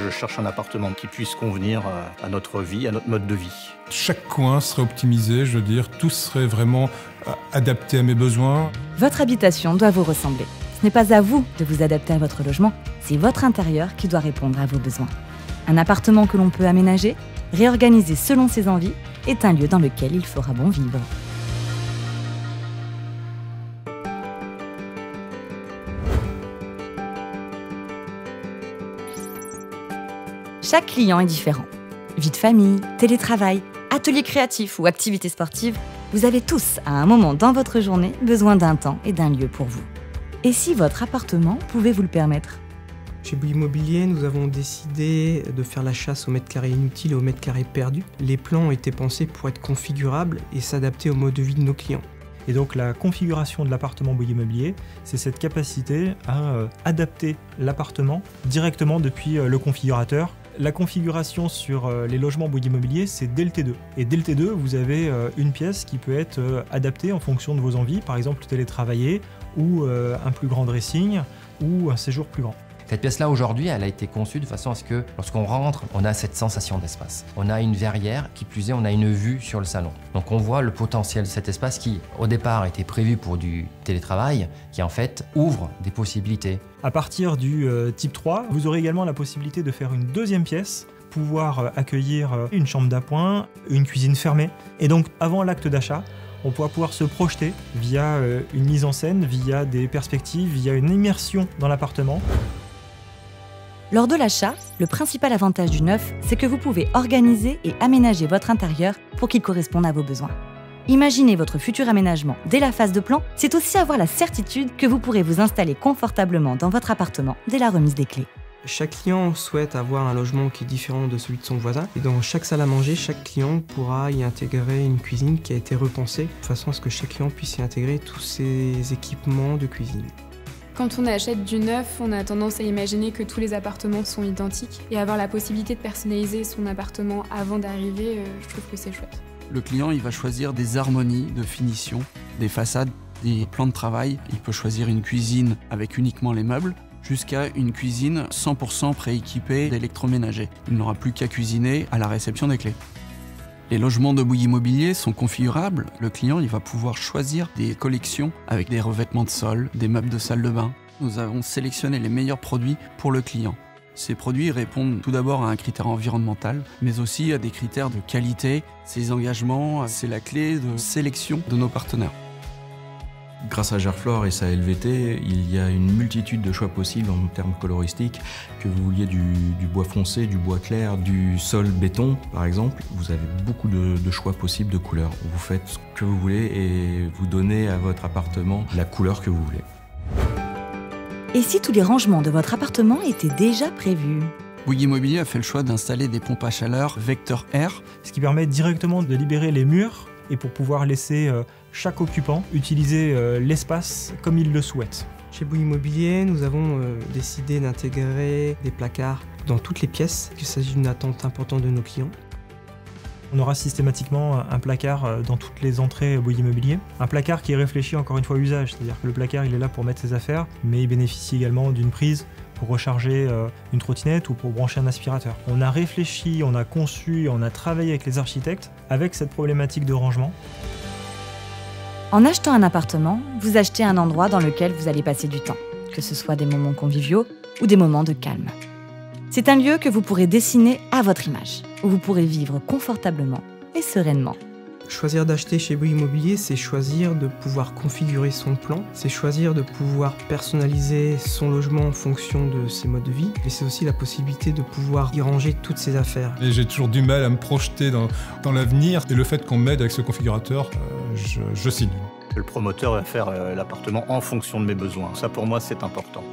Je cherche un appartement qui puisse convenir à notre vie, à notre mode de vie. Chaque coin serait optimisé, je veux dire, tout serait vraiment adapté à mes besoins. Votre habitation doit vous ressembler. Ce n'est pas à vous de vous adapter à votre logement, c'est votre intérieur qui doit répondre à vos besoins. Un appartement que l'on peut aménager, réorganiser selon ses envies, est un lieu dans lequel il fera bon vivre. Chaque client est différent. Vie de famille, télétravail, atelier créatif ou activité sportive, vous avez tous, à un moment dans votre journée, besoin d'un temps et d'un lieu pour vous. Et si votre appartement pouvait vous le permettre ? Chez Bouygues Immobilier, nous avons décidé de faire la chasse aux mètres carrés inutiles et aux mètres carrés perdus. Les plans ont été pensés pour être configurables et s'adapter au mode de vie de nos clients. Et donc la configuration de l'appartement Bouygues Immobilier, c'est cette capacité à adapter l'appartement directement depuis le configurateur. La configuration sur les logements Bouygues Immobilier, c'est dès le T2. Et dès le T2, vous avez une pièce qui peut être adaptée en fonction de vos envies, par exemple télétravailler, ou un plus grand dressing, ou un séjour plus grand. Cette pièce-là, aujourd'hui, elle a été conçue de façon à ce que, lorsqu'on rentre, on a cette sensation d'espace. On a une verrière, qui plus est, on a une vue sur le salon. Donc on voit le potentiel de cet espace qui, au départ, était prévu pour du télétravail, qui en fait ouvre des possibilités. À partir du type 3, vous aurez également la possibilité de faire une deuxième pièce, pouvoir accueillir une chambre d'appoint, une cuisine fermée. Et donc, avant l'acte d'achat, on pourra pouvoir se projeter via une mise en scène, via des perspectives, via une immersion dans l'appartement. Lors de l'achat, le principal avantage du neuf, c'est que vous pouvez organiser et aménager votre intérieur pour qu'il corresponde à vos besoins. Imaginer votre futur aménagement dès la phase de plan, c'est aussi avoir la certitude que vous pourrez vous installer confortablement dans votre appartement dès la remise des clés. Chaque client souhaite avoir un logement qui est différent de celui de son voisin. Et dans chaque salle à manger, chaque client pourra y intégrer une cuisine qui a été repensée de façon à ce que chaque client puisse y intégrer tous ses équipements de cuisine. Quand on achète du neuf, on a tendance à imaginer que tous les appartements sont identiques. Et avoir la possibilité de personnaliser son appartement avant d'arriver, je trouve que c'est chouette. Le client, il va choisir des harmonies de finition, des façades, des plans de travail. Il peut choisir une cuisine avec uniquement les meubles, jusqu'à une cuisine 100% prééquipée d'électroménager. Il n'aura plus qu'à cuisiner à la réception des clés. Les logements de Bouygues Immobilier sont configurables. Le client il va pouvoir choisir des collections avec des revêtements de sol, des meubles de salle de bain. Nous avons sélectionné les meilleurs produits pour le client. Ces produits répondent tout d'abord à un critère environnemental, mais aussi à des critères de qualité. Ces engagements, c'est la clé de sélection de nos partenaires. Grâce à Gerflor et sa LVT, il y a une multitude de choix possibles en termes coloristiques. Que vous vouliez du bois foncé, du bois clair, du sol béton par exemple, vous avez beaucoup de choix possibles de couleurs. Vous faites ce que vous voulez et vous donnez à votre appartement la couleur que vous voulez. Et si tous les rangements de votre appartement étaient déjà prévus ? Bouygues Immobilier a fait le choix d'installer des pompes à chaleur Vector Air, ce qui permet directement de libérer les murs et pour pouvoir laisser chaque occupant utiliser l'espace comme il le souhaite. Chez Bouygues Immobilier, nous avons décidé d'intégrer des placards dans toutes les pièces, qu'il s'agit d'une attente importante de nos clients. On aura systématiquement un placard dans toutes les entrées Bouygues Immobilier. Un placard qui est réfléchi encore une fois à usage, c'est-à-dire que le placard il est là pour mettre ses affaires, mais il bénéficie également d'une prise pour recharger une trottinette ou pour brancher un aspirateur. On a réfléchi, on a conçu, on a travaillé avec les architectes avec cette problématique de rangement. En achetant un appartement, vous achetez un endroit dans lequel vous allez passer du temps, que ce soit des moments conviviaux ou des moments de calme. C'est un lieu que vous pourrez dessiner à votre image, où vous pourrez vivre confortablement et sereinement. Choisir d'acheter chez Bouygues Immobilier, c'est choisir de pouvoir configurer son plan, c'est choisir de pouvoir personnaliser son logement en fonction de ses modes de vie, et c'est aussi la possibilité de pouvoir y ranger toutes ses affaires. Et j'ai toujours du mal à me projeter dans l'avenir, et le fait qu'on m'aide avec ce configurateur, je signe. Le promoteur va faire l'appartement en fonction de mes besoins. Ça pour moi c'est important.